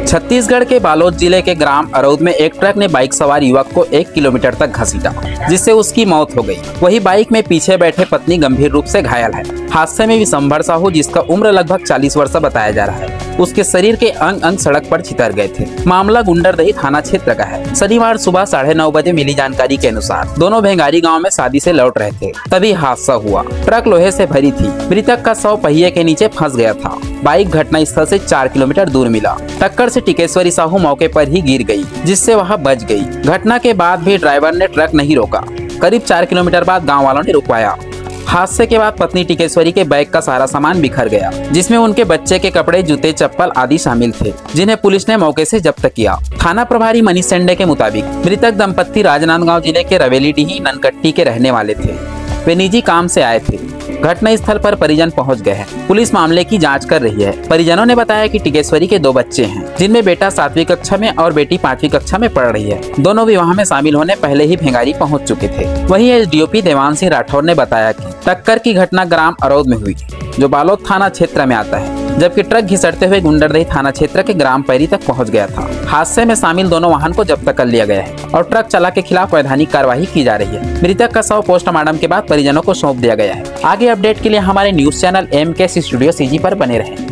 छत्तीसगढ़ के बालोद जिले के ग्राम अरौद में एक ट्रक ने बाइक सवार युवक को 1 किलोमीटर तक घसीटा, जिससे उसकी मौत हो गई। वही बाइक में पीछे बैठे पत्नी गंभीर रूप से घायल है। हादसे में विशंभर साहू, जिसका उम्र लगभग 40 वर्ष बताया जा रहा है, उसके शरीर के अंग अंग सड़क पर छितर गए थे। मामला गुंडरदही थाना क्षेत्र का है। शनिवार सुबह 9:30 बजे मिली जानकारी के अनुसार दोनों भेंगारी गांव में शादी से लौट रहे थे, तभी हादसा हुआ। ट्रक लोहे से भरी थी। मृतक का शव पहिए के नीचे फंस गया था। बाइक घटना स्थल से 4 किलोमीटर दूर मिला। टक्कर से टिकेश्वरी साहू मौके पर ही गिर गई, जिससे वह बच गई। घटना के बाद भी ड्राइवर ने ट्रक नहीं रोका। करीब 4 किलोमीटर बाद गाँव वालों ने रुकवाया। हादसे के बाद पत्नी टिकेश्वरी के बैग का सारा सामान बिखर गया, जिसमें उनके बच्चे के कपड़े, जूते, चप्पल आदि शामिल थे, जिन्हें पुलिस ने मौके से जब्त किया। थाना प्रभारी मनीष सेंडे के मुताबिक मृतक दंपत्ति राजनांदगांव जिले के रवेलीडीही ननकट्टी के रहने वाले थे। वे निजी काम से आए थे। घटना स्थल पर परिजन पहुंच गए हैं। पुलिस मामले की जांच कर रही है। परिजनों ने बताया कि टिकेश्वरी के 2 बच्चे हैं, जिनमें बेटा 7वीं कक्षा में और बेटी 5वीं कक्षा में पढ़ रही है। दोनों विवाह में शामिल होने पहले ही भेंगारी पहुंच चुके थे। वहीं एसडीओपी देवान सिंह राठौर ने बताया कि टक्कर की घटना ग्राम अरौद में हुई, जो बालोद थाना क्षेत्र में आता है, जबकि ट्रक घिसटते हुए गुंडरदही थाना क्षेत्र के ग्राम पैरी तक पहुंच गया था। हादसे में शामिल दोनों वाहन को जब्त कर लिया गया है और ट्रक चालक के खिलाफ वैधानिक कार्रवाई की जा रही है। मृतक का शव पोस्टमार्टम के बाद परिजनों को सौंप दिया गया है। आगे अपडेट के लिए हमारे news channel MKC studio CG पर बने रहें।